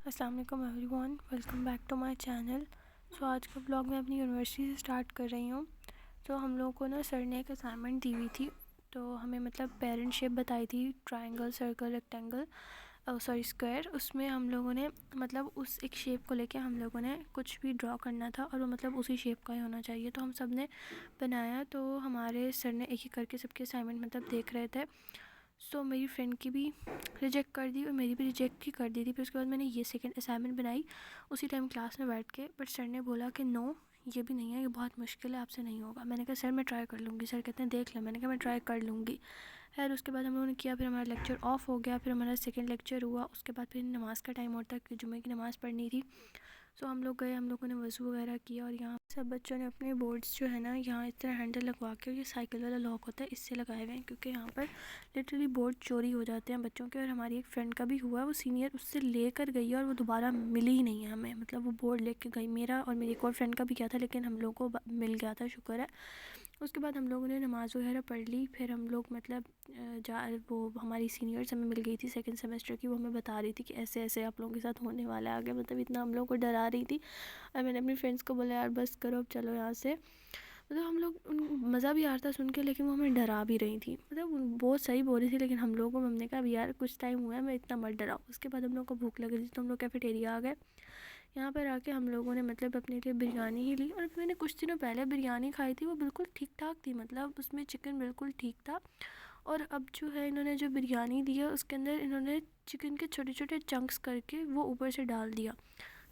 अस्सलाम वालेकुम everyone, welcome back to my channel. आज का ब्लॉग मैं अपनी यूनिवर्सिटी से स्टार्ट कर रही हूँ। तो हम लोगों को ना सर ने एक असाइनमेंट दी हुई थी। तो हमें मतलब पेरेंट शेप बताई थी, ट्रायंगल, सर्कल, रेक्टेंगल, स्क्वायर। उसमें हम लोगों ने मतलब उस एक शेप को लेके हम लोगों ने कुछ भी ड्रॉ करना था और वो मतलब उसी शेप का ही होना चाहिए। तो हम सब ने बनाया। तो हमारे सर ने एक एक करके सबके असाइनमेंट मतलब देख रहे थे। मेरी फ्रेंड की भी रिजेक्ट कर दी और मेरी भी रिजेक्ट ही कर दी थी। फिर उसके बाद मैंने ये सेकंड असाइनमेंट बनाई उसी टाइम क्लास में बैठ के। बट सर ने बोला कि नो, ये भी नहीं है, ये बहुत मुश्किल है, आपसे नहीं होगा। मैंने कहा सर मैं ट्राई कर लूँगी। सर कहते हैं देख ले। मैंने कहा मैं ट्राई कर लूँगी। खैर उसके बाद हम लोगों ने किया। फिर हमारा लेक्चर ऑफ हो गया। फिर हमारा सेकंड लेक्चर हुआ। उसके बाद फिर नमाज़ का टाइम होता है कि जुम्मे की नमाज़ पढ़नी थी। हम लोग गए, हम लोगों ने वज़ू वगैरह किया। और यहाँ सब बच्चों ने अपने बोर्ड्स जो है ना, यहाँ इस तरह हैंडल लगवा के, ये साइकिल वाला लॉक होता है, इससे लगाए हुए हैं। क्योंकि यहाँ पर लिटरली बोर्ड चोरी हो जाते हैं बच्चों के। और हमारी एक फ्रेंड का भी हुआ, वो सीनियर उससे लेकर गई और वो दोबारा मिली ही नहीं है हमें। मतलब वो बोर्ड लेके गई, मेरा और मेरी एक और फ्रेंड का भी किया था, लेकिन हम लोग को मिल गया था, शुक्र है। उसके बाद हम लोगों ने नमाज़ वगैरह पढ़ ली। फिर हम लोग मतलब वो हमारी सीनियर्स हमें मिल गई थी सेकंड सेमेस्टर की। वो हमें बता रही थी कि ऐसे ऐसे आप लोगों के साथ होने वाला है आगे। मतलब इतना हम लोग को डरा रही थी। और मैंने अपनी फ्रेंड्स को बोला यार बस करो, अब चलो यहाँ से। मतलब हम लोग मज़ा भी आ रहा था सुन के, लेकिन वो हमें डरा भी रही थी। मतलब बहुत सही बोल रही थी, लेकिन हम लोगों को हमने कहा यार कुछ टाइम हुआ है, मैं इतना मत डराओ। उसके बाद हम लोग को भूख लग रही थी, तो हम लोग कैफेटेरिया आ गए। यहाँ पर आके हम लोगों ने मतलब अपने लिए बिरयानी ही ली। और मैंने कुछ दिनों पहले बिरयानी खाई थी, वो बिल्कुल ठीक ठाक थी। मतलब उसमें चिकन बिल्कुल ठीक था। और अब जो है इन्होंने जो बिरयानी दी है उसके अंदर इन्होंने चिकन के छोटे छोटे चंक्स करके वो ऊपर से डाल दिया।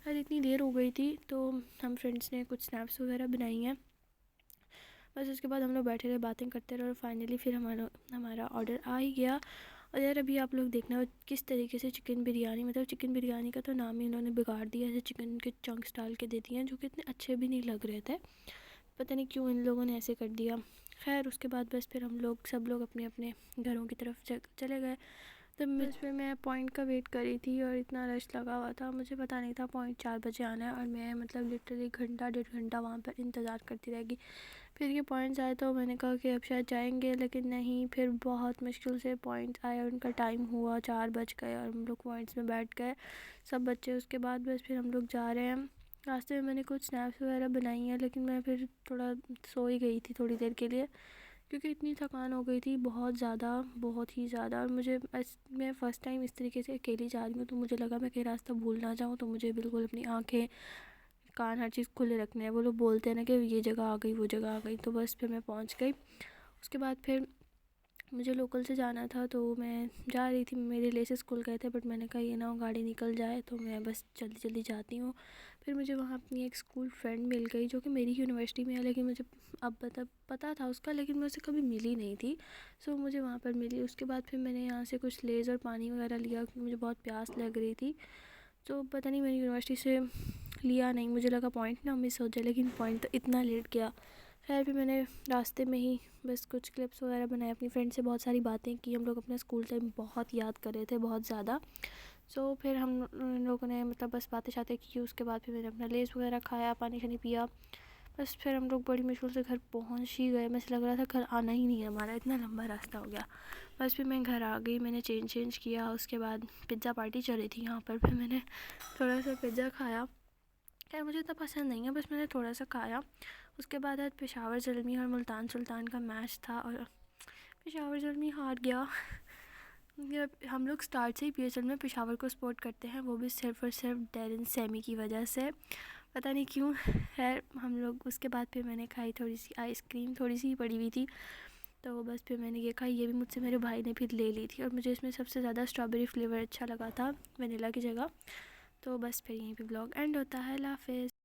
यार इतनी देर हो गई थी, तो हम फ्रेंड्स ने कुछ स्नैप्स वगैरह बनाई हैं। बस उसके बाद हम लोग बैठे रहे, बातें करते रहे। और फाइनली फिर हमारा ऑर्डर आ ही गया। और यार अभी आप लोग देखना किस तरीके से चिकन बिरयानी, मतलब चिकन बिरयानी का तो नाम ही इन्होंने बिगाड़ दिया। ऐसे चिकन के चंक्स डाल के दे दिए हैं, जो कि इतने अच्छे भी नहीं लग रहे थे। पता नहीं क्यों इन लोगों ने ऐसे कर दिया। खैर उसके बाद बस फिर हम लोग सब लोग अपने अपने घरों की तरफ चले गए। तब बस फिर मैं पॉइंट का वेट कर रही थी और इतना रश लगा हुआ था। मुझे पता नहीं था पॉइंट 4 बजे आना है। और मैं मतलब लिटरली घंटा 1.5 घंटा वहाँ पर इंतज़ार करती रहेगी। फिर ये पॉइंट्स आए तो मैंने कहा कि अब शायद जाएंगे, लेकिन नहीं। फिर बहुत मुश्किल से पॉइंट्स आए और उनका टाइम हुआ, 4 बज गए और हम लोग पॉइंट्स में बैठ गए सब बच्चे। उसके बाद बस फिर हम लोग जा रहे हैं। रास्ते में मैंने कुछ स्नैप्स वगैरह बनाई हैं, लेकिन मैं फिर थोड़ा सो ही गई थी थोड़ी देर के लिए, क्योंकि इतनी थकान हो गई थी बहुत ज़्यादा, बहुत ही ज़्यादा। और मैं फ़र्स्ट टाइम इस तरीके से अकेली जा रही हूँ, तो मुझे लगा मैं कहीं रास्ता भूल ना जाऊँ। तो मुझे बिल्कुल अपनी आँखें, कान, हर चीज़ खुले रखने हैं। वो लोग बोलते हैं ना कि ये जगह आ गई, वो जगह आ गई। तो बस फिर मैं पहुँच गई। उसके बाद फिर मुझे लोकल से जाना था, तो मैं जा रही थी। मेरे लिए से स्कूल गए थे, बट मैंने कहा ये ना हो गाड़ी निकल जाए, तो मैं बस जल्दी जल्दी जाती हूँ। फिर मुझे वहाँ अपनी एक स्कूल फ्रेंड मिल गई, जो कि मेरी यूनिवर्सिटी में है, लेकिन मुझे अब पता था उसका, लेकिन मैं उसे कभी मिली नहीं थी। मुझे वहाँ पर मिली। उसके बाद फिर मैंने यहाँ से कुछ लेज़ और पानी वगैरह लिया, क्योंकि मुझे बहुत प्यास लग रही थी। पता नहीं मैंने यूनिवर्सिटी से लिया नहीं, मुझे लगा पॉइंट ना मिस हो जाए, लेकिन पॉइंट तो इतना लेट गया। खैर फिर मैंने रास्ते में ही बस कुछ क्लिप्स वगैरह बनाए, अपनी फ्रेंड से बहुत सारी बातें की। हम लोग अपना स्कूल टाइम बहुत याद कर रहे थे, बहुत ज़्यादा। फिर हम लोगों ने मतलब बस बातें शातें की। उसके बाद फिर मैंने अपना लेस वगैरह खाया, पानी शानी पिया। बस फिर हम लोग बड़ी मुश्किल से घर पहुंच ही गए। मुझे लग रहा था घर आना ही नहीं है हमारा, इतना लंबा रास्ता हो गया। बस फिर मैं घर आ गई, मैंने चेंज किया। उसके बाद पिज़्ज़ा पार्टी चल रही थी यहाँ पर, फिर मैंने थोड़ा सा पिज़्ज़ा खाया। खैर मुझे इतना पसंद नहीं है, बस मैंने थोड़ा सा खाया। उसके बाद आज पेशावर ज़ल्मी और मुल्तान सुल्तान का मैच था, और पेशावर ज़ल्मी हार गया। हम लोग स्टार्ट से ही पीएसएल में पेशावर को सपोर्ट करते हैं, वो भी सिर्फ़ और सिर्फ डेरिन सैमी की वजह से, पता नहीं क्यों। खैर हम लोग उसके बाद फिर मैंने खाई थोड़ी सी आइसक्रीम, थोड़ी सी ही पड़ी हुई थी। तो बस फिर मैंने ये खाई। ये भी मुझसे मेरे भाई ने फिर ले ली थी, और मुझे इसमें सबसे ज़्यादा स्ट्रॉबेरी फ्लेवर अच्छा लगा था वनीला की जगह। तो बस फिर यहीं पे ब्लॉग एंड होता है। अल्लाह हाफ़िज़।